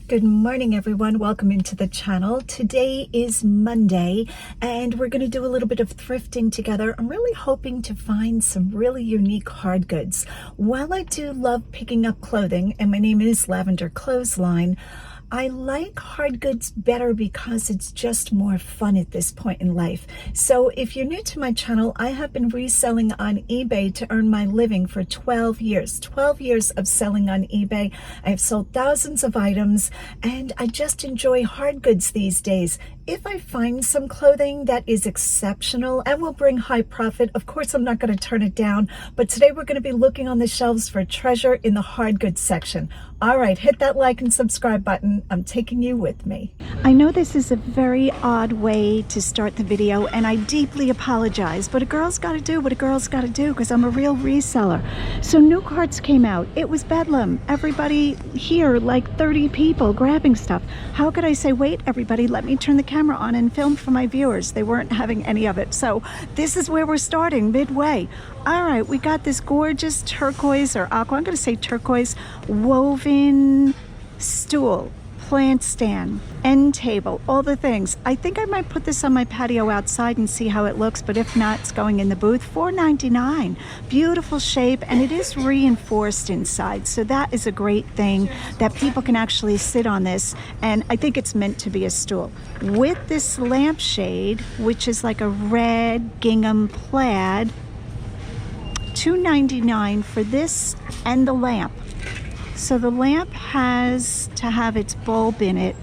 Good morning, everyone. Welcome into the channel. Today is Monday, and we're going to do a little bit of thrifting together. I'm really hoping to find some really unique hard goods. While I do love picking up clothing, and my name is Lavenderclothesline, I like hard goods better because it's just more fun at this point in life. So if you're new to my channel, I have been reselling on eBay to earn my living for 12 years. 12 years of selling on eBay. I have sold thousands of items, and I just enjoy hard goods these days. If I find some clothing that is exceptional and will bring high profit, of course I'm not going to turn it down, but today we're going to be looking on the shelves for treasure in the hard goods section. All right, hit that like and subscribe button. I'm taking you with me. I know this is a very odd way to start the video, and I deeply apologize, but a girl's got to do what a girl's got to do because I'm a real reseller. So new carts came out. It was bedlam. Everybody here, like 30 people grabbing stuff. How could I say, wait, everybody, let me turn the camera on and film for my viewers? They weren't having any of it. So this is where we're starting, midway. All right, we got this gorgeous turquoise or aqua, I'm going to say turquoise, woven stool, plant stand, end table, all the things. I think I might put this on my patio outside and see how it looks, but if not, it's going in the booth. $4.99. Beautiful shape, and it is reinforced inside, so that is a great thing that people can actually sit on this, and I think it's meant to be a stool. With this lampshade, which is like a red gingham plaid, $2.99 for this and the lamp. So the lamp has to have its bulb in it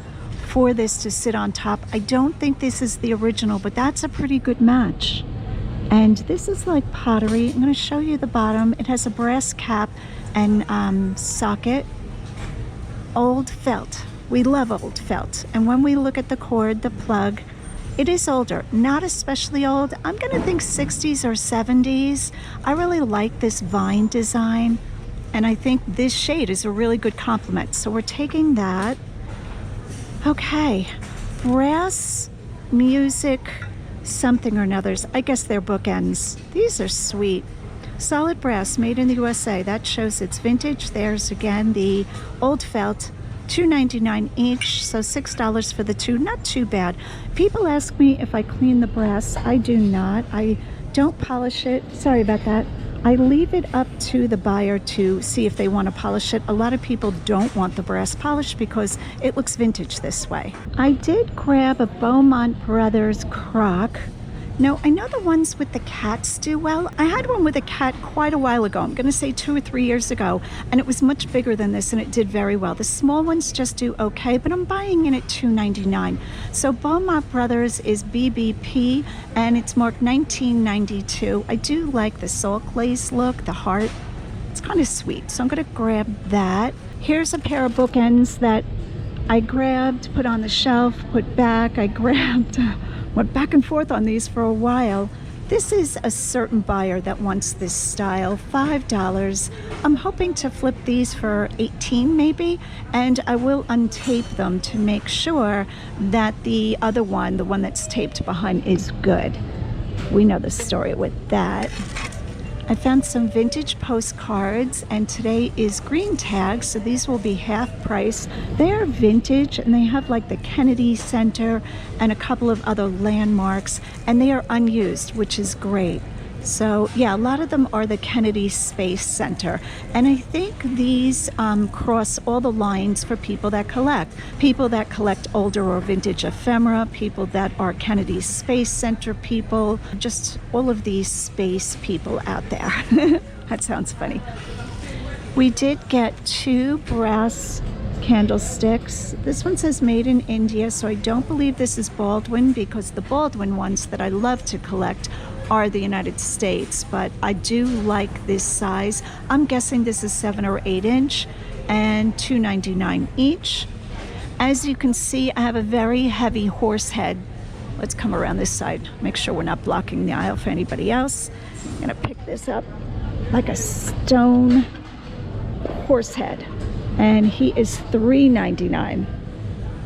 for this to sit on top. I don't think this is the original, but that's a pretty good match. And this is like pottery. I'm going to show you the bottom. It has a brass cap and socket. Old felt. We love old felt. And when we look at the cord, the plug, it is older, not especially old. I'm going to think 60s or 70s. I really like this vine design, and I think this shade is a really good complement. So we're taking that. Okay, brass, music, something or another's. I guess they're bookends. These are sweet. Solid brass, made in the USA. That shows it's vintage. There's again the old felt. $2.99 each, so $6 for the two. Not too bad. People ask me if I clean the brass. I do not. I don't polish it. Sorry about that. I leave it up to the buyer to see if they want to polish it. A lot of people don't want the brass polish because it looks vintage this way. I did grab a Beaumont Brothers crock. Now, I know the ones with the cats do well. I had one with a cat quite a while ago. I'm going to say 2 or 3 years ago, and it was much bigger than this, and it did very well. The small ones just do okay, but I'm buying in at $2.99. So Beaumont Brothers is BBP, and it's marked 1992. I do like the salt glaze look, the heart. It's kind of sweet, so I'm going to grab that. Here's a pair of bookends that I grabbed, put on the shelf, put back. I grabbed... went back and forth on these for a while. This is a certain buyer that wants this style, $5. I'm hoping to flip these for $18 maybe, and I will untape them to make sure that the other one, the one that's taped behind, is good. We know the story with that. I found some vintage postcards, and today is green tags, so these will be half price. They are vintage, and they have like the Kennedy Center and a couple of other landmarks, and they are unused, which is great. So yeah, a lot of them are the Kennedy Space Center, and I think these cross all the lines for people that collect older or vintage ephemera, people that are Kennedy Space Center people, just all of these space people out there. That sounds funny. We did get 2 brass candlesticks. This one says made in India, so I don't believe this is Baldwin, because the Baldwin ones that I love to collect are the United States, but I do like this size. I'm guessing this is 7 or 8 inch, and $2.99 each. As you can see, I have a very heavy horse head. Let's come around this side, make sure we're not blocking the aisle for anybody else. I'm gonna pick this up like a stone horse head, and he is $3.99.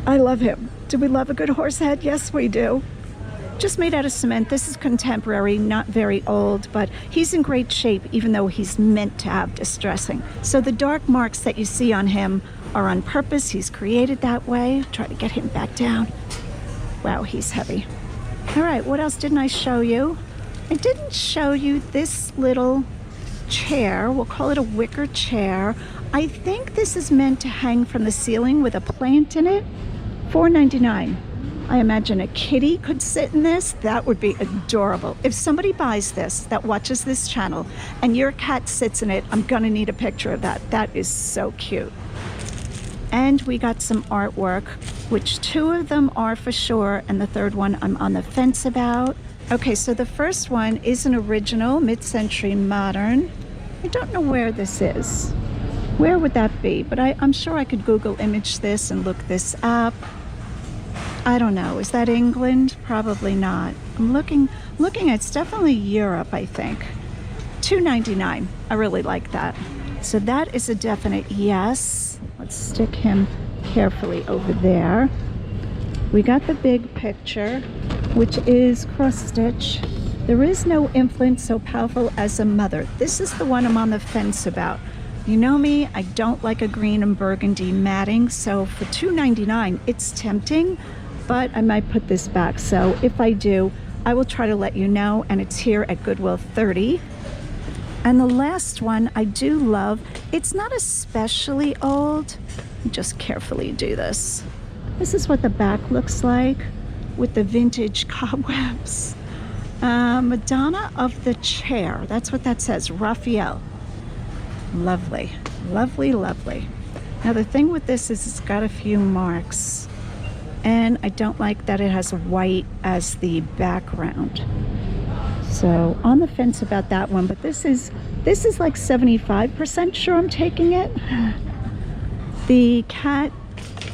I love him. Do we love a good horse head? Yes, we do. Just made out of cement. This is contemporary, not very old, but he's in great shape even though he's meant to have distressing. So the dark marks that you see on him are on purpose. He's created that way. Try to get him back down. Wow, he's heavy. All right, what else didn't I show you? I didn't show you this little chair. We'll call it a wicker chair. I think this is meant to hang from the ceiling with a plant in it. $4.99. I imagine a kitty could sit in this. That would be adorable. If somebody buys this that watches this channel and your cat sits in it, I'm gonna need a picture of that. That is so cute. And we got some artwork, which 2 of them are for sure, and the 3rd one I'm on the fence about. Okay, so the first one is an original, mid-century modern. I don't know where this is. Where would that be? But I'm sure I could Google image this and look this up. I don't know. Is that England? Probably not. I'm looking at, it's definitely Europe, I think. $2.99. I really like that. So that is a definite yes. Let's stick him carefully over there. We got the big picture, which is cross stitch. There is no influence so powerful as a mother. This is the one I'm on the fence about. You know me, I don't like a green and burgundy matting, so for $2.99 it's tempting, but I might put this back. So if I do, I will try to let you know, and it's here at Goodwill 30. And the last one I do love. It's not especially old. Just carefully do this. This is what the back looks like with the vintage cobwebs. Madonna of the Chair. That's what that says. Raphael. Lovely. Lovely, lovely. Now the thing with this is it's got a few marks. And I don't like that it has white as the background. So on the fence about that one, but this is like 75% sure I'm taking it. The cat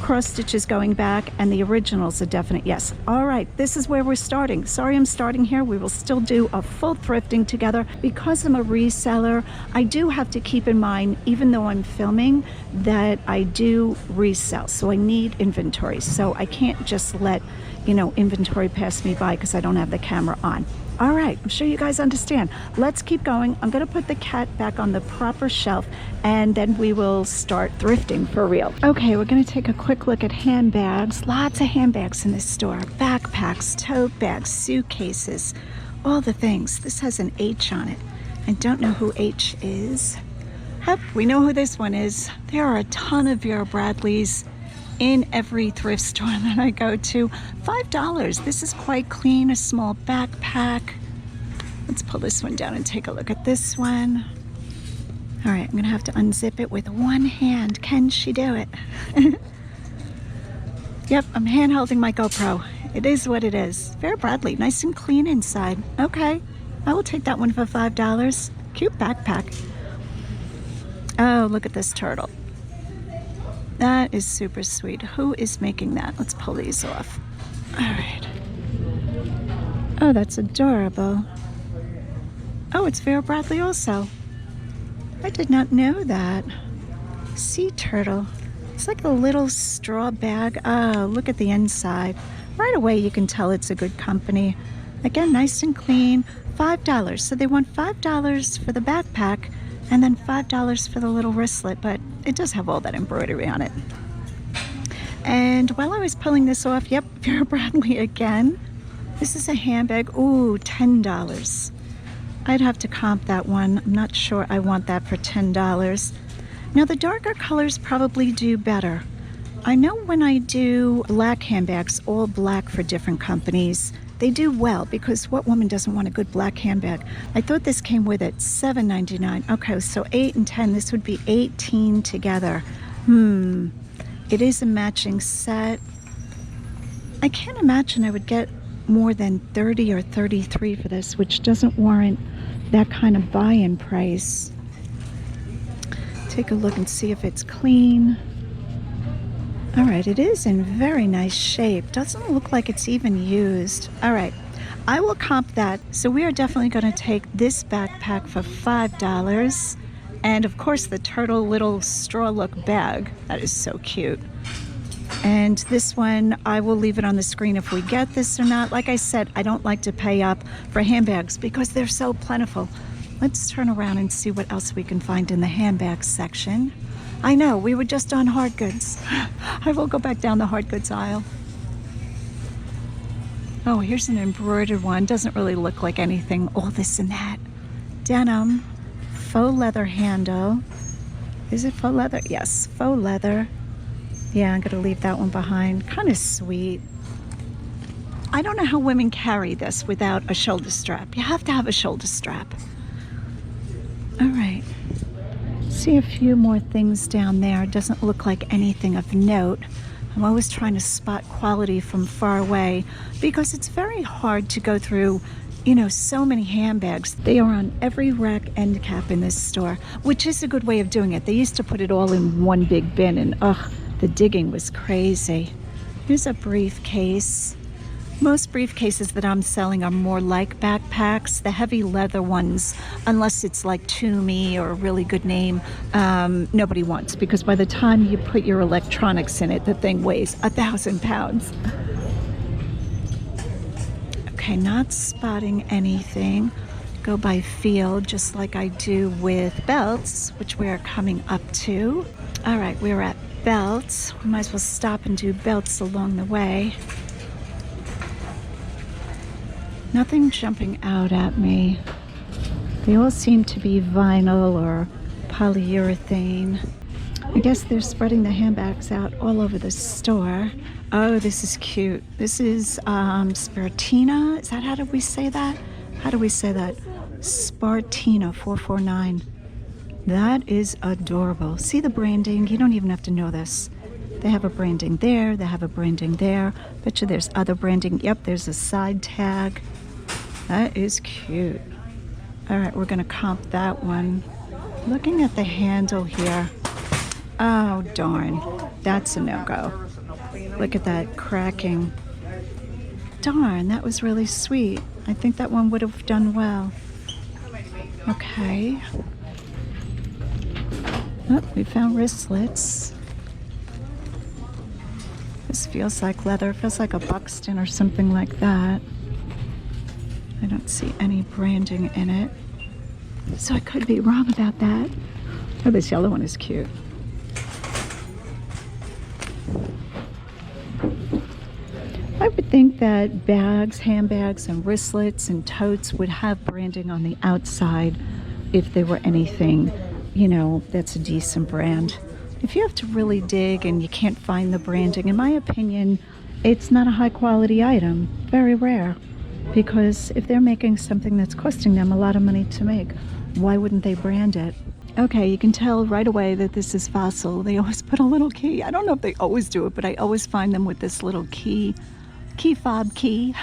cross stitches going back, and the original's a definite yes. All right, this is where we're starting. Sorry I'm starting here. We will still do a full thrifting together. Because I'm a reseller, I do have to keep in mind, even though I'm filming, that I do resell. So I need inventory. So I can't just let, inventory pass me by because I don't have the camera on. All right, I'm sure you guys understand. Let's keep going. I'm gonna put the cat back on the proper shelf, and then we will start thrifting for real. Okay, we're gonna take a quick look at handbags. Lots of handbags in this store. Backpacks, tote bags, suitcases, all the things. This has an H on it. I don't know who H is. Yep, we know who this one is. There are a ton of Vera Bradleys in every thrift store that I go to. $5. This is quite clean, a small backpack. Let's pull this one down and take a look at this one. All right, I'm gonna have to unzip it with one hand. Can she do it? Yep, I'm hand holding my GoPro. It is what it is. Vera Bradley, nice and clean inside. Okay, I will take that one for $5. Cute backpack. Oh, look at this turtle. That is super sweet. Who is making that? Let's pull these off. All right. Oh, that's adorable. Oh, it's Vera Bradley also. I did not know that. Sea turtle. It's like a little straw bag. Oh, look at the inside. Right away you can tell it's a good company. Again, nice and clean. $5. So they want $5 for the backpack, and then $5 for the little wristlet, but it does have all that embroidery on it. And while I was pulling this off, yep, Vera Bradley again. This is a handbag. Ooh, $10. I'd have to comp that one. I'm not sure I want that for $10. Now the darker colors probably do better. I know when I do black handbags, all black for different companies, they do well, because what woman doesn't want a good black handbag? I thought this came with it, $7.99. Okay, so 8 and 10, this would be 18 together. It is a matching set. I can't imagine I would get more than 30 or 33 for this, which doesn't warrant that kind of buy-in price. Take a look and see if it's clean. All right, it is in very nice shape. Doesn't look like it's even used. All right, I will comp that. So we are definitely going to take this backpack for $5. And of course the turtle little straw look bag. That is so cute. And this one, I will leave it on the screen if we get this or not. Like I said, I don't like to pay up for handbags because they're so plentiful. Let's turn around and see what else we can find in the handbag section. I know, we were just on hard goods. I will go back down the hard goods aisle. Oh, here's an embroidered one. Doesn't really look like anything. All this and that. Denim, faux leather handle. Is it faux leather? Yes, faux leather. Yeah, I'm gonna leave that one behind. Kind of sweet. I don't know how women carry this without a shoulder strap. You have to have a shoulder strap. All right. See a few more things down there. Doesn't look like anything of note. I'm always trying to spot quality from far away because it's very hard to go through, you know, so many handbags. They are on every rack end cap in this store, which is a good way of doing it. They used to put it all in one big bin and the digging was crazy. Here's a briefcase. Most briefcases that I'm selling are more like backpacks. The heavy leather ones, unless it's like Toomey or a really good name, nobody wants, because by the time you put your electronics in it, the thing weighs 1,000 pounds. Okay, not spotting anything. Go by feel, just like I do with belts, which we are coming up to. All right, we're at belts. We might as well stop and do belts along the way. Nothing jumping out at me. They all seem to be vinyl or polyurethane. I guess they're spreading the handbags out all over the store. Oh, this is cute. This is Spartina. Is that, how do we say that? How do we say that? Spartina 449. That is adorable. See the branding? You don't even have to know this. They have a branding there. They have a branding there. Bet you there's other branding. Yep, there's a side tag. That is cute. All right, we're gonna comp that one. Looking at the handle here. Oh, darn. That's a no-go. Look at that cracking. Darn, that was really sweet. I think that one would have done well. Okay. Oh, we found wristlets. This feels like leather. Feels like a Buxton or something like that. I don't see any branding in it, so I could be wrong about that. Oh, this yellow one is cute. I would think that bags, handbags, and wristlets and totes would have branding on the outside if there were anything, you know, that's a decent brand. If you have to really dig and you can't find the branding, in my opinion, it's not a high quality item. Very rare. Because if they're making something that's costing them a lot of money to make, why wouldn't they brand it? Okay, you can tell right away that this is fossil. They always put a little key. I don't know if they always do it, but I always find them with this little key fob key.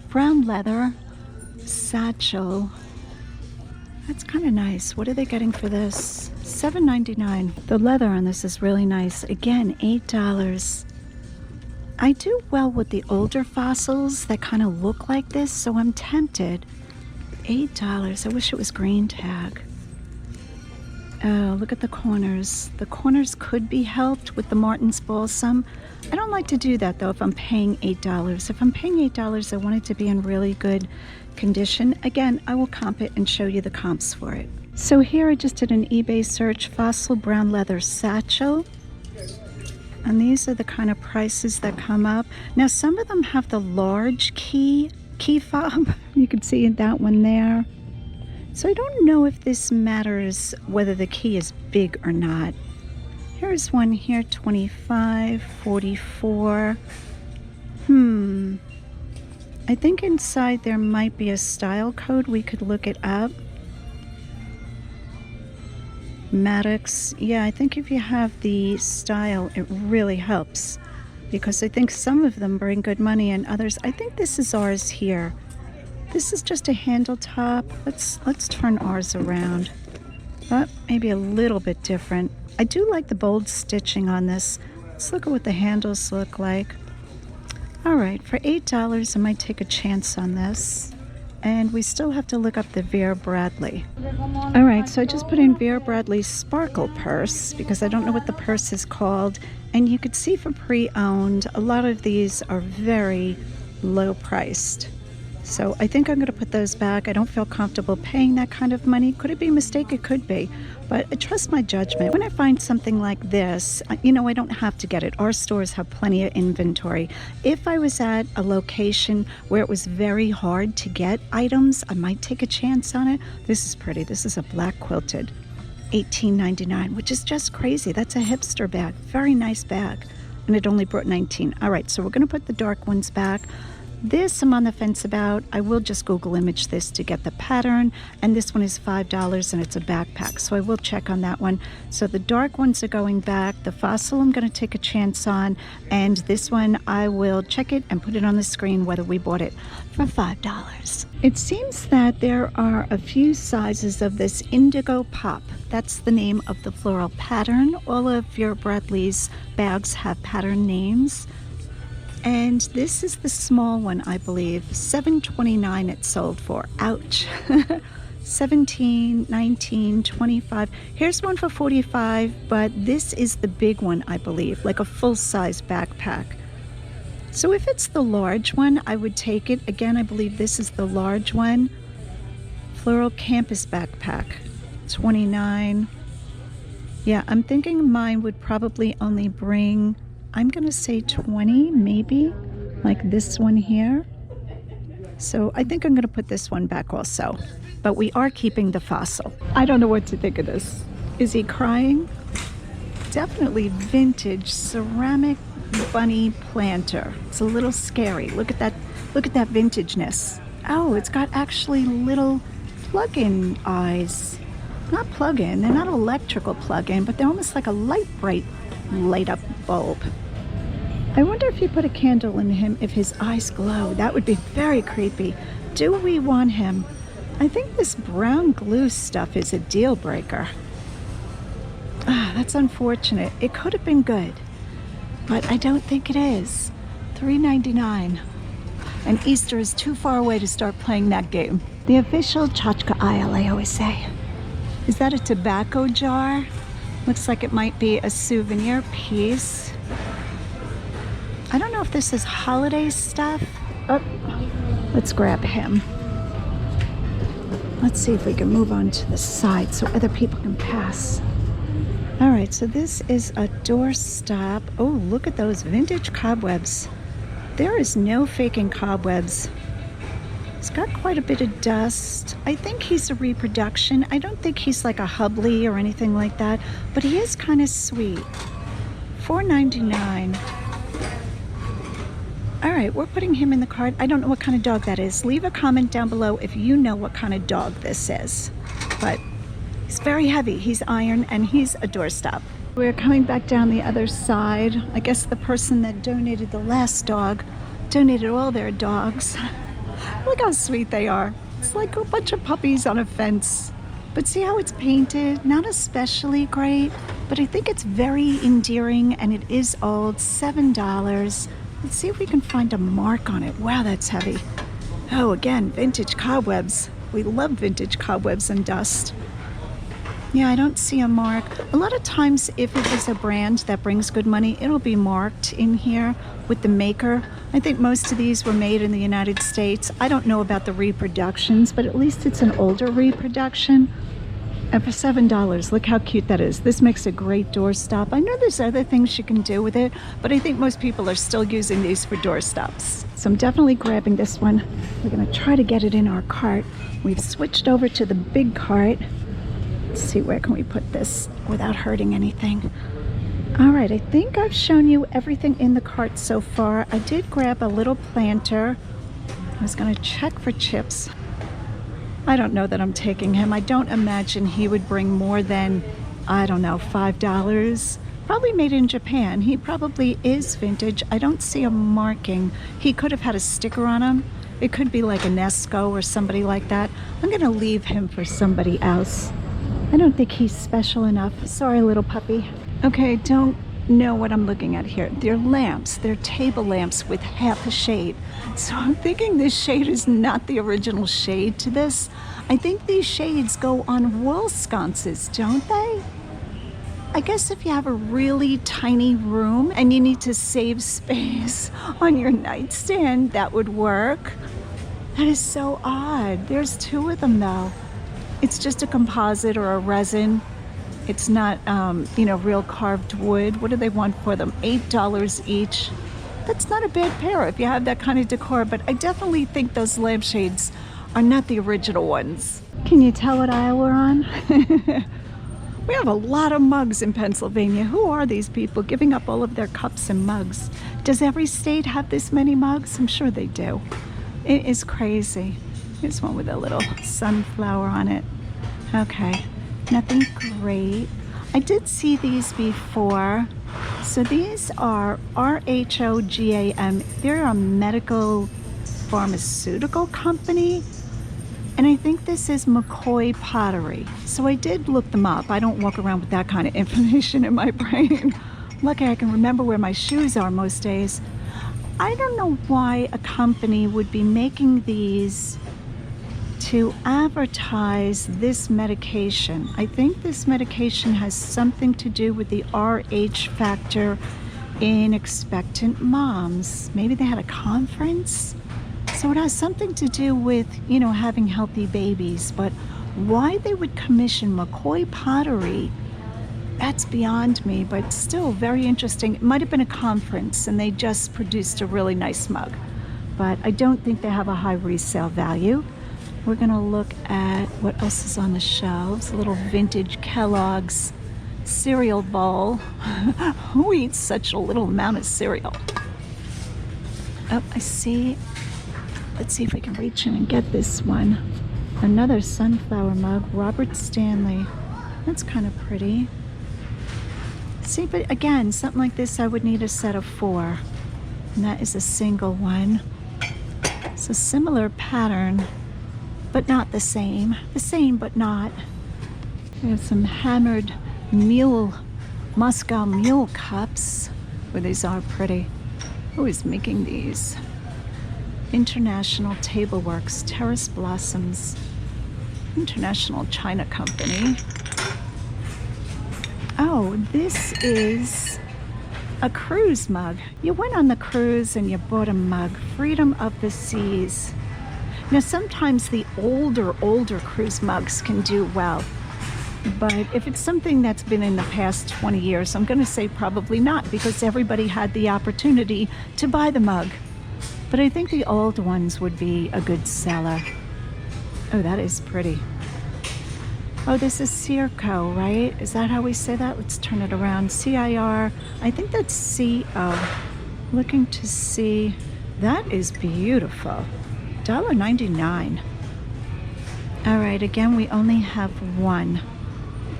Brown leather satchel. That's kind of nice. What are they getting for this? $7.99. The leather on this is really nice. Again, $8. I do well with the older fossils that kind of look like this, so I'm tempted. $8. I wish it was green tag. Oh, look at the corners. The corners could be helped with the Martin's Balsam. I don't like to do that though if I'm paying $8. If I'm paying $8, I want it to be in really good condition. Again, I will comp it and show you the comps for it. So here I just did an eBay search, fossil brown leather satchel. And these are the kind of prices that come up. Now some of them have the large key fob. You can see that one there. So I don't know if this matters whether the key is big or not. Here's one here, 25, 44. I think inside there might be a style code. We could look it up. Maddox, yeah, I think if you have the style, it really helps, because I think some of them bring good money and others. I think this is ours here. This is just a handle top. Let's turn ours around. But maybe a little bit different. I do like the bold stitching on this. Let's look at what the handles look like. All right, for $8, I might take a chance on this. And we still have to look up the Vera Bradley. All right, so I just put in Vera Bradley's Sparkle Purse because I don't know what the purse is called. And you could see for pre-owned, a lot of these are very low priced. So I think I'm going to put those back. I don't feel comfortable paying that kind of money. Could it be a mistake? It could be. But I trust my judgment. When I find something like this, you know, I don't have to get it. Our stores have plenty of inventory. If I was at a location where it was very hard to get items, I might take a chance on it. This is pretty. This is a black quilted. $18.99, which is just crazy. That's a hipster bag. Very nice bag. And it only brought 19. All right, so we're going to put the dark ones back. This I'm on the fence about. I will just Google image this to get the pattern. And this one is $5 and it's a backpack. So I will check on that one. So the dark ones are going back. The fossil I'm going to take a chance on. And this one I will check it and put it on the screen whether we bought it for $5. It seems that there are a few sizes of this indigo pop. That's the name of the floral pattern. All of your Bradley's bags have pattern names. And this is the small one, I believe. $7.29 it sold for. Ouch. 17, 19, 25. Here's one for 45, but this is the big one, I believe, like a full-size backpack. So if it's the large one, I would take it. Again, I believe this is the large one. Floral campus backpack, 29. Yeah, I'm thinking mine would probably only bring, I'm gonna say 20, maybe, like this one here. So I think I'm gonna put this one back also, but we are keeping the fossil. I don't know what to think of this. Is he crying? Definitely vintage ceramic bunny planter. It's a little scary. Look at that vintageness. Oh, it's got actually little plug-in eyes. Not plug-in, they're not electrical plug-in, but they're almost like a bright light up bulb. I wonder if you put a candle in him, if his eyes glow. That would be very creepy. Do we want him? I think this brown glue stuff is a deal breaker. Ah, that's unfortunate. It could have been good, but I don't think it is. $3.99. And Easter is too far away to start playing that game. The official tchotchke aisle, I always say. Is that a tobacco jar? Looks like it might be a souvenir piece. I don't know if this is holiday stuff. Oh, let's grab him. Let's see if we can move on to the side so other people can pass. All right, so this is a doorstop. Oh, look at those vintage cobwebs. There is no faking cobwebs. It's got quite a bit of dust. I think he's a reproduction. I don't think he's like a Hubley or anything like that, but he is kind of sweet. $4.99. All right, we're putting him in the cart. I don't know what kind of dog that is. Leave a comment down below if you know what kind of dog this is. But he's very heavy. He's iron and he's a doorstop. We're coming back down the other side. I guess the person that donated the last dog donated all their dogs. Look how sweet they are. It's like a bunch of puppies on a fence. But see how it's painted? Not especially great, but I think it's very endearing and it is old. $7. Let's see if we can find a mark on it. Wow, that's heavy. Oh, again, vintage cobwebs. We love vintage cobwebs and dust. Yeah, I don't see a mark. A lot of times, if it is a brand that brings good money, it'll be marked in here with the maker. I think most of these were made in the United States. I don't know about the reproductions, but at least it's an older reproduction. And for $7, look how cute that is. This makes a great doorstop. I know there's other things you can do with it, but I think most people are still using these for doorstops. So I'm definitely grabbing this one. We're gonna try to get it in our cart. We've switched over to the big cart. Let's see, where can we put this without hurting anything? All right, I think I've shown you everything in the cart so far. I did grab a little planter. I was gonna check for chips. I don't know that I'm taking him. I don't imagine he would bring more than, I don't know, $5. Probably made in Japan. He probably is vintage. I don't see a marking. He could have had a sticker on him. It could be like a Nesco or somebody like that. I'm gonna leave him for somebody else. I don't think he's special enough. Sorry, little puppy. Okay, don't know what I'm looking at here. They're lamps. They're table lamps with half a shade. So I'm thinking this shade is not the original shade to this. I think these shades go on wall sconces, don't they? I guess if you have a really tiny room and you need to save space on your nightstand, that would work. That is so odd. There's two of them though. It's just a composite or a resin. It's not, you know, real carved wood. What do they want for them? $8 each. That's not a bad pair if you have that kind of decor, but I definitely think those lampshades are not the original ones. Can you tell what aisle we're on? We have a lot of mugs in Pennsylvania. Who are these people giving up all of their cups and mugs? Does every state have this many mugs? I'm sure they do. It is crazy. Here's one with a little sunflower on it. Okay, nothing great. I did see these before. So these are RHOGAM. They're a medical pharmaceutical company. And I think this is McCoy Pottery. So I did look them up. I don't walk around with that kind of information in my brain. Lucky I can remember where my shoes are most days. I don't know why a company would be making these to advertise this medication. I think this medication has something to do with the RH factor in expectant moms. Maybe they had a conference? So it has something to do with, you know, having healthy babies. But why they would commission McCoy Pottery, that's beyond me, but still very interesting. It might have been a conference and they just produced a really nice mug. But I don't think they have a high resale value. We're gonna look at what else is on the shelves. A little vintage Kellogg's cereal bowl. Who eats such a little amount of cereal? Oh, I see. Let's see if we can reach in and get this one. Another sunflower mug, Robert Stanley. That's kind of pretty. See, but again, something like this I would need a set of 4. And that is a single one. It's a similar pattern, but not the same. The same, but not. We have some hammered Moscow mule cups. Oh, these are pretty. Who is making these? International Tableworks, Terrace Blossoms, International China Company. Oh, this is a cruise mug. You went on the cruise and you bought a mug, Freedom of the Seas. Now, sometimes the older cruise mugs can do well, but if it's something that's been in the past 20 years, I'm going to say probably not, because everybody had the opportunity to buy the mug. But I think the old ones would be a good seller. Oh, that is pretty. Oh, this is Circo, right? Is that how we say that? Let's turn it around. CIR. I think that's CO. Looking to see. That is beautiful. $1.99. All right, again, we only have one.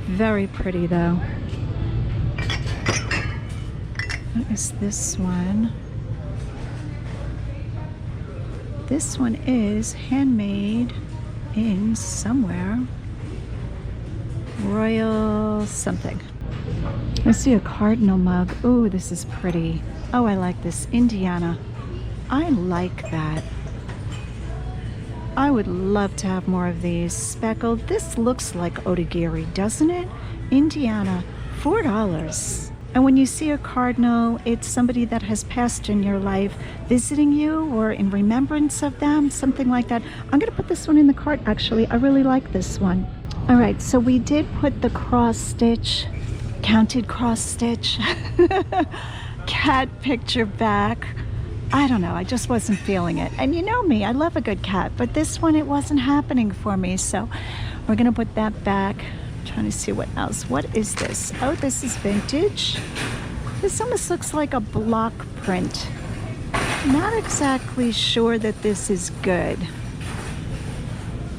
Very pretty, though. What is this one? This one is handmade in somewhere. Royal something. I see a cardinal mug. Oh, this is pretty. Oh, I like this. Indiana. I like that. I would love to have more of these. Speckled. This looks like Otagiri, doesn't it? Indiana. $4. And when you see a cardinal, it's somebody that has passed in your life visiting you or in remembrance of them, something like that. I'm going to put this one in the cart, actually. I really like this one. All right, so we did put the cross stitch, counted cross stitch, cat picture back. I don't know, I just wasn't feeling it. And you know me, I love a good cat, but this one, it wasn't happening for me. So we're going to put that back. Trying to see what else. What is this? Oh, this is vintage. This almost looks like a block print. Not exactly sure that this is good.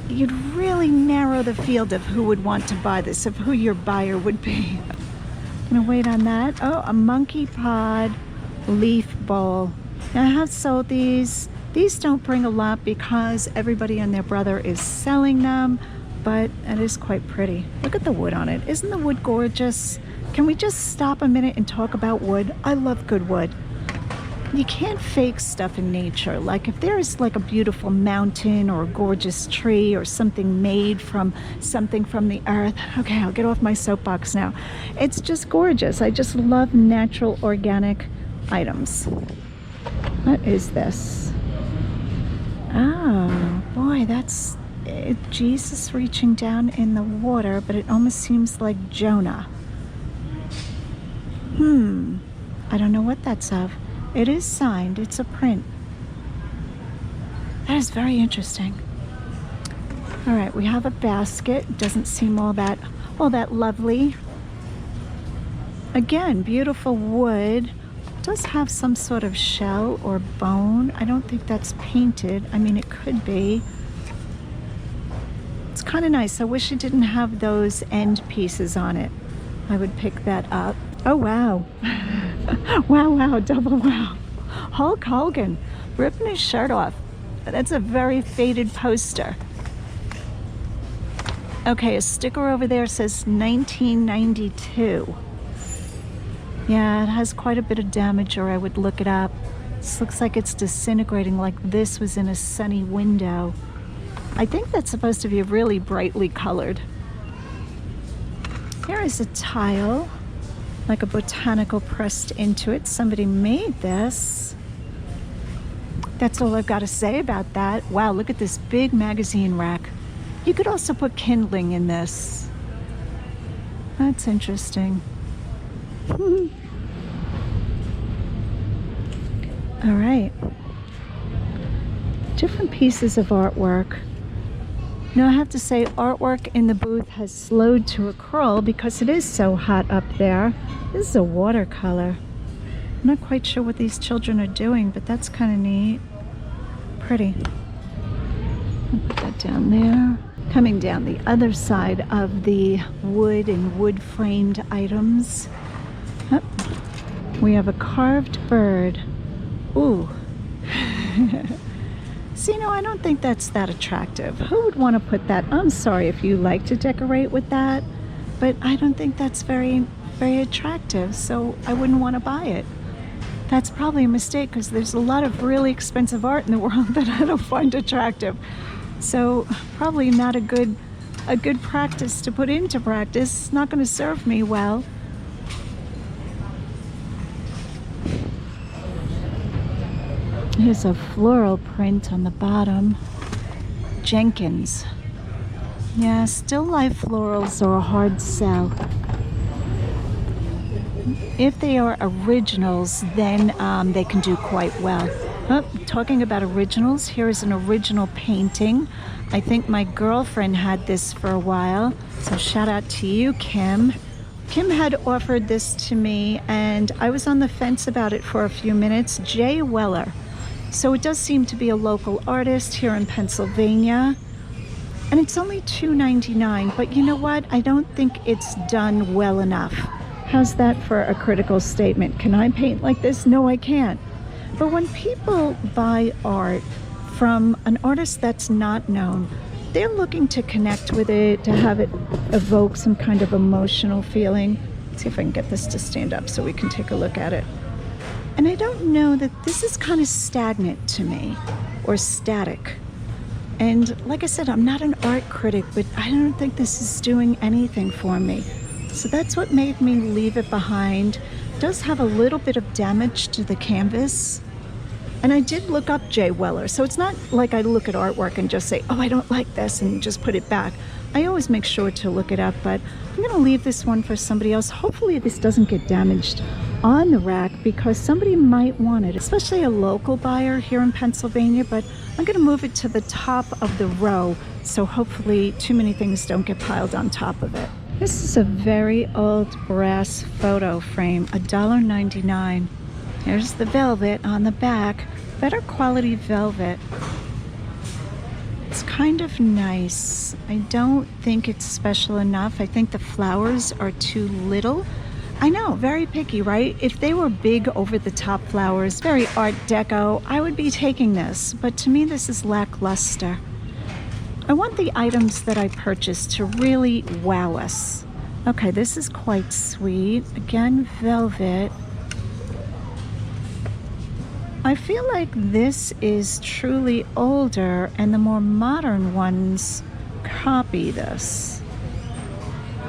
You'd really narrow the field of who would want to buy this, of who your buyer would be. I'm gonna wait on that. Oh, a monkey pod leaf bowl. Now, I have sold these. These don't bring a lot because everybody and their brother is selling them. But it is quite pretty. Look at the wood on it. Isn't the wood gorgeous? Can we just stop a minute and talk about wood? I love good wood. You can't fake stuff in nature. Like if there's like a beautiful mountain or a gorgeous tree or something made from something from the earth. Okay, I'll get off my soapbox now. It's just gorgeous. I just love natural organic items. What is this? Oh, boy, that's Jesus reaching down in the water, but it almost seems like Jonah. I don't know what that's of. It is signed. It's a print. That is very interesting. All right, we have a basket. Doesn't seem all that lovely. Again, beautiful wood. Does have some sort of shell or bone. I don't think that's painted. I mean, it could be. It's kind of nice. I wish it didn't have those end pieces on it. I would pick that up. Oh, wow. Wow, double wow. Hulk Hogan ripping his shirt off. That's a very faded poster. Okay, a sticker over there says 1992. Yeah, it has quite a bit of damage, or I would look it up. This looks like it's disintegrating, like this was in a sunny window. I think that's supposed to be really brightly colored. Here is a tile, like a botanical pressed into it. Somebody made this. That's all I've got to say about that. Wow, look at this big magazine rack. You could also put kindling in this. That's interesting. All right. Different pieces of artwork. Now I have to say, artwork in the booth has slowed to a crawl because it is so hot up there. This is a watercolor. I'm not quite sure what these children are doing, but that's kind of neat. Pretty. I'll put that down there. Coming down the other side of the wood and wood framed items. Oh, we have a carved bird. Ooh. See, no, I don't think that's that attractive. Who would want to put that? I'm sorry if you like to decorate with that, but I don't think that's very attractive, so I wouldn't want to buy it. That's probably a mistake because there's a lot of really expensive art in the world that I don't find attractive. So probably not a good practice to put into practice. It's not going to serve me well. Here's a floral print on the bottom. Jenkins. Yeah, still life florals are a hard sell. If they are originals, then they can do quite well. Oh, talking about originals, here is an original painting. I think my girlfriend had this for a while, so shout out to you, Kim. Kim had offered this to me, and I was on the fence about it for a few minutes. Jay Weller. So it does seem to be a local artist here in Pennsylvania. And it's only $2.99, but you know what? I don't think it's done well enough. How's that for a critical statement? Can I paint like this? No, I can't. But when people buy art from an artist that's not known, they're looking to connect with it, to have it evoke some kind of emotional feeling. Let's see if I can get this to stand up so we can take a look at it. And I don't know that this is kind of stagnant to me, or static. And like I said, I'm not an art critic, but I don't think this is doing anything for me. So that's what made me leave it behind. It does have a little bit of damage to the canvas. And I did look up Jay Weller, so it's not like I look at artwork and just say, oh, I don't like this, and just put it back. I always make sure to look it up, but I'm gonna leave this one for somebody else. Hopefully this doesn't get damaged on the rack because somebody might want it, especially a local buyer here in Pennsylvania, but I'm gonna move it to the top of the row, so hopefully too many things don't get piled on top of it. This is a very old brass photo frame, $1.99. Here's the velvet on the back, better quality velvet. It's kind of nice. I don't think it's special enough. I think the flowers are too little. I know, very picky, right? If they were big over-the-top flowers, very Art Deco, I would be taking this. But to me, this is lackluster. I want the items that I purchased to really wow us. Okay, this is quite sweet. Again, velvet. I feel like this is truly older and the more modern ones copy this.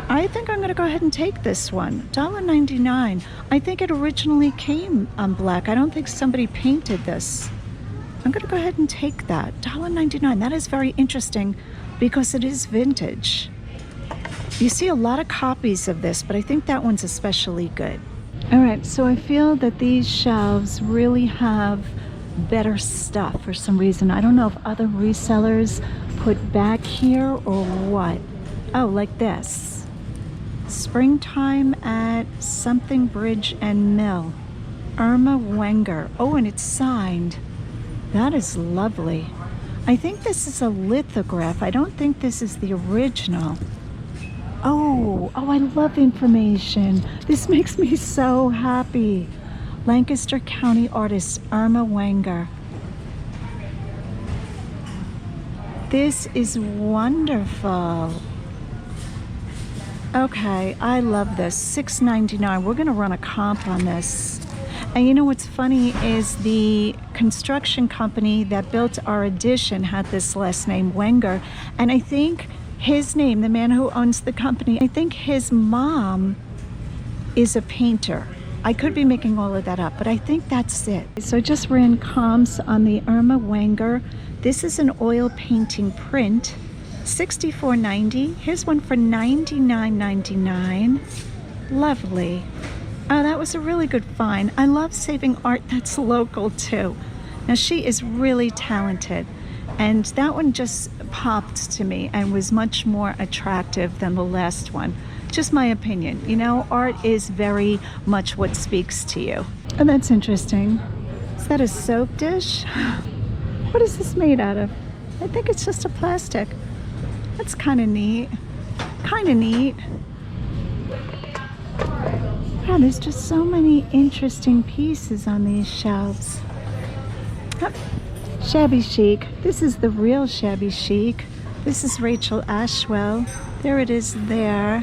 I think I'm going to go ahead and take this one. $1.99. I think it originally came on black. I don't think somebody painted this. I'm gonna go ahead and take that. $1.99. That is very interesting because it is vintage. You see a lot of copies of this, but I think that one's especially good. All right, so I feel that these shelves really have better stuff for some reason. I don't know if other resellers put back here or what. Oh, like this. Springtime at something Bridge and Mill. Irma Wenger. Oh, and it's signed. That is lovely. I think this is a lithograph. I don't think this is the original. Oh, I love information. This makes me so happy. Lancaster County artist Irma Wenger. This is wonderful. Okay, I love this. $6.99. We're gonna run a comp on this. And you know what's funny is the construction company that built our addition had this last name, Wenger. And I think his name, the man who owns the company, I think his mom is a painter. I could be making all of that up, but I think that's it. So I just ran comps on the Irma Wenger. This is an oil painting print, $64.90. Here's one for $99.99. Lovely. Oh, that was a really good find. I love saving art that's local too. Now she is really talented, and that one just popped to me and was much more attractive than the last one. Just my opinion. You know, art is very much what speaks to you. And that's interesting. Is that a soap dish? What is this made out of? I think it's just a plastic. That's kind of neat. Kind of neat. Wow, there's just so many interesting pieces on these shelves. Oh, shabby chic. This is the real shabby chic. This is Rachel Ashwell. There it is there.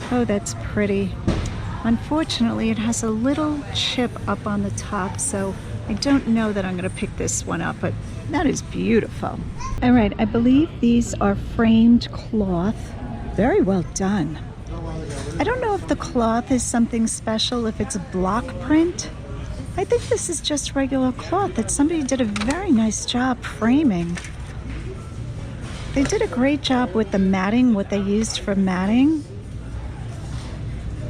Oh, that's pretty. Unfortunately, it has a little chip up on the top, so I don't know that I'm going to pick this one up, but that is beautiful. All right, I believe these are framed cloth. Very well done. I don't know if the cloth is something special, if it's a block print. I think this is just regular cloth that somebody did a very nice job framing. They did a great job with the matting, what they used for matting.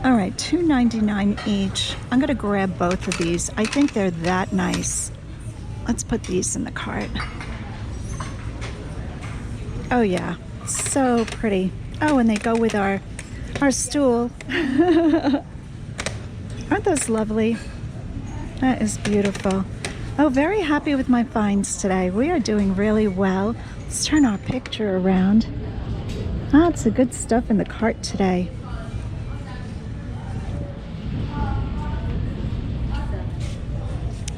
All right, $2.99 each. I'm gonna grab both of these. I think they're that nice. Let's put these in the cart. Oh yeah, so pretty. Oh, and they go with our stool. Aren't those lovely? That is beautiful. Oh, very happy with my finds today. We are doing really well. Let's turn our picture around. Lots of good stuff in the cart today.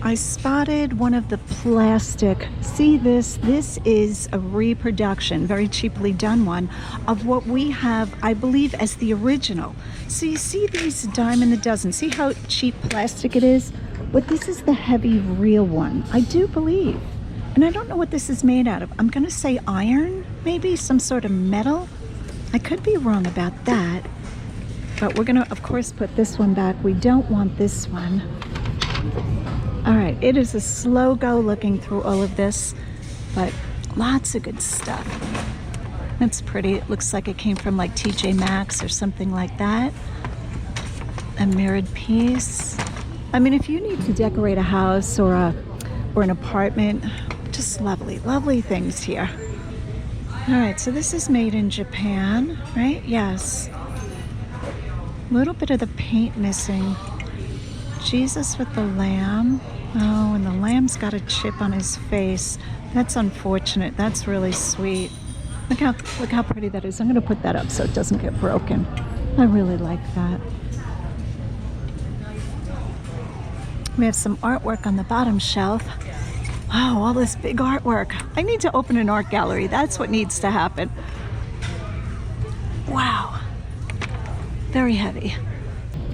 I spotted one of the plastic. See this? This is a reproduction, very cheaply done one, of what we have, I believe, as the original. So you see these dime in the dozen. See how cheap plastic it is? But this is the heavy real one, I do believe. And I don't know what this is made out of. I'm gonna say iron, maybe some sort of metal. I could be wrong about that. But we're gonna, of course, put this one back. We don't want this one. All right, it is a slow go looking through all of this, but lots of good stuff. That's pretty. It looks like it came from like TJ Maxx or something like that. A mirrored piece. I mean, if you need to decorate a house or an apartment, just lovely, lovely things here. All right, so this is made in Japan, right? Yes. A little bit of the paint missing. Jesus with the lamb. Oh, and the lamb's got a chip on his face. That's unfortunate. That's really sweet. Look how pretty that is. I'm going to put that up so it doesn't get broken. I really like that. We have some artwork on the bottom shelf. Wow, all this big artwork. I need to open an art gallery. That's what needs to happen. Wow. Very heavy.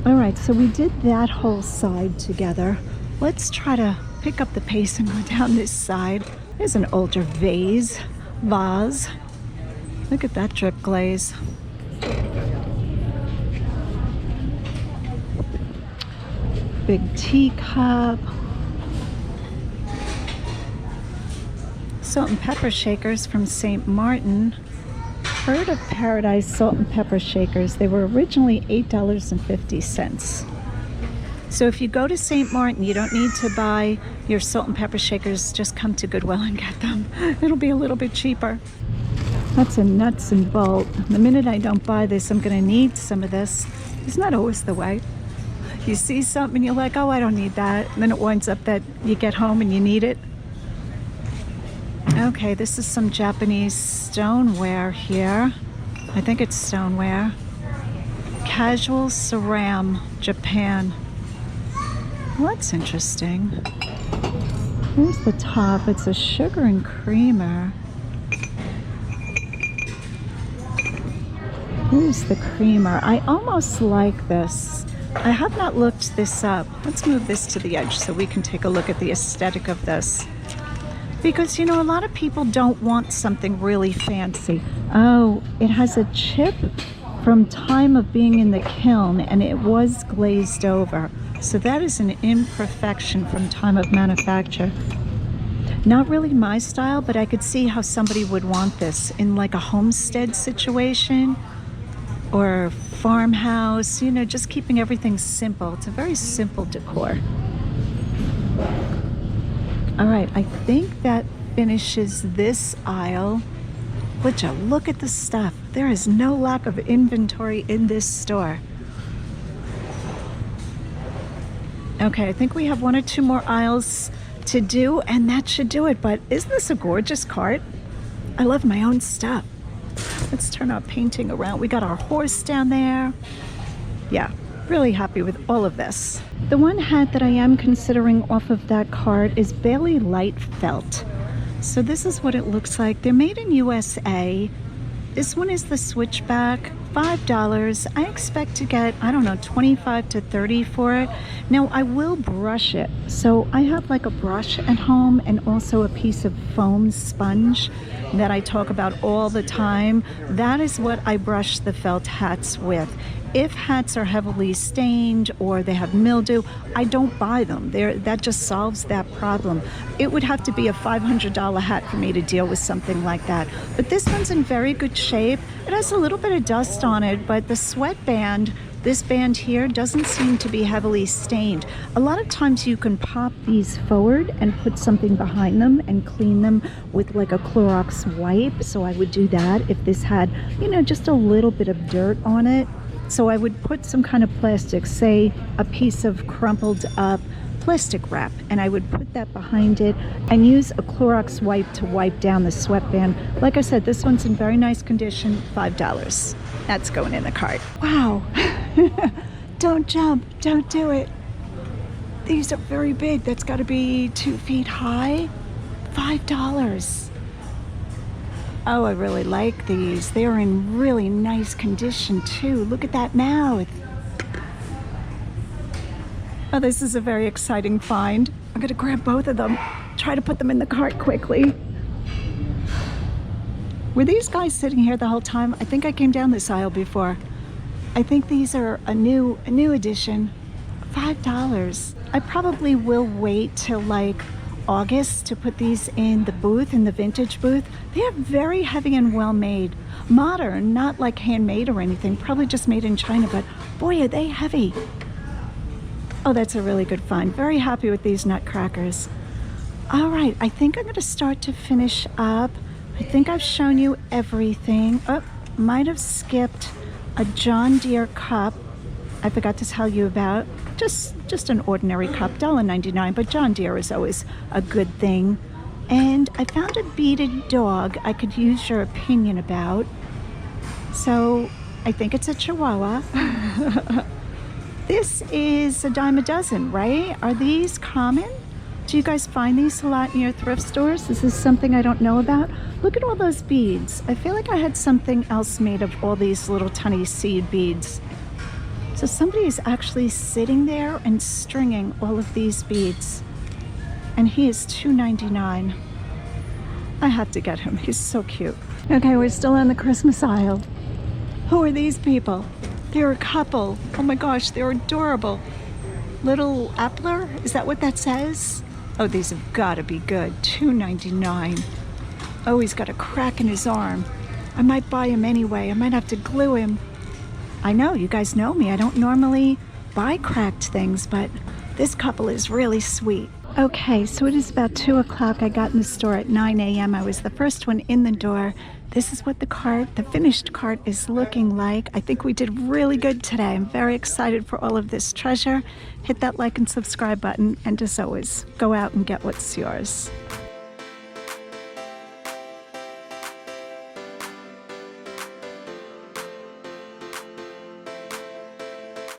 All right, so we did that whole side together. Let's try to pick up the pace and go down this side. There's an older vase. Look at that drip glaze. Big teacup. salt and pepper shakers from St. Martin. Bird of Paradise salt and pepper shakers. They were originally $8.50. So if you go to St. Martin, you don't need to buy your salt and pepper shakers. Just come to Goodwill and get them. It'll be a little bit cheaper. That's a nuts and bolt. The minute I don't buy this, I'm going to need some of this. It's not always the way. You see something and you're like, oh, I don't need that. And then it winds up that you get home and you need it. Okay, this is some Japanese stoneware here. I think it's stoneware. Casual Ceram, Japan. Well, that's interesting. Here's the top. It's a sugar and creamer. Here's the creamer. I almost like this. I have not looked this up. Let's move this to the edge so we can take a look at the aesthetic of this. Because, you know, a lot of people don't want something really fancy. Oh, it has a chip from time of being in the kiln, and it was glazed over. So that is an imperfection from time of manufacture. Not really my style, but I could see how somebody would want this in like a homestead situation or farmhouse, you know, just keeping everything simple. It's a very simple decor. All right, I think that finishes this aisle. Would you look at the stuff? There is no lack of inventory in this store. Okay, I think we have one or two more aisles to do, and that should do it. But isn't this a gorgeous cart? I love my own stuff. Let's turn our painting around. We got our horse down there. Yeah, really happy with all of this. The one hat that I am considering off of that cart is Bailey Light Felt. So this is what it looks like. They're made in USA. This one is the switchback, $5. I expect to get, I don't know, 25 to 30 for it. Now I will brush it. So I have like a brush at home and also a piece of foam sponge that I talk about all the time. That is what I brush the felt hats with. If hats are heavily stained or they have mildew, I don't buy them. That just solves that problem. It would have to be a $500 hat for me to deal with something like that. But this one's in very good shape. It has a little bit of dust on it, but the sweatband, this band here, doesn't seem to be heavily stained. A lot of times you can pop these forward and put something behind them and clean them with like a Clorox wipe. So I would do that if this had, you know, just a little bit of dirt on it. So I would put some kind of plastic, say a piece of crumpled up plastic wrap, and I would put that behind it and use a Clorox wipe to wipe down the sweatband. Like I said, this one's in very nice condition, $5. That's going in the cart. Wow. Don't jump, don't do it. These are very big. That's got to be 2 feet high. $5. Oh, I really like these. They are in really nice condition too. Look at that mouth. Oh, this is a very exciting find. I'm gonna grab both of them, try to put them in the cart quickly. Were these guys sitting here the whole time? I think I came down this aisle before. I think these are a new edition. $5. I probably will wait till like August to put these in the booth, in the vintage booth. They are very heavy and well made. Modern, not like handmade or anything, probably just made in China, but boy, are they heavy. Oh, that's a really good find. Very happy with these nutcrackers. All right, I think I'm gonna start to finish up. I think I've shown you everything. Oh, might have skipped a John Deere cup I forgot to tell you about. Just an ordinary cup, $1.99, but John Deere is always a good thing. And I found a beaded dog I could use your opinion about. So I think it's a Chihuahua. This is a dime a dozen, right? Are these common? Do you guys find these a lot in your thrift stores? This is something I don't know about. Look at all those beads. I feel like I had something else made of all these little tiny seed beads. So somebody is actually sitting there and stringing all of these beads. And he is $2.99. I have to get him. He's so cute. Okay, we're still on the Christmas aisle. Who are these people? They're a couple. Oh my gosh, they're adorable. Little Appler? Is that what that says? Oh, these have got to be good. $2.99. Oh, he's got a crack in his arm. I might buy him anyway. I might have to glue him. I know, you guys know me. I don't normally buy cracked things, but this couple is really sweet. Okay, so it is about 2 o'clock. I got in the store at 9 a.m. I was the first one in the door. This is what the finished cart is looking like. I think we did really good today. I'm very excited for all of this treasure. Hit that like and subscribe button, and as always, go out and get what's yours.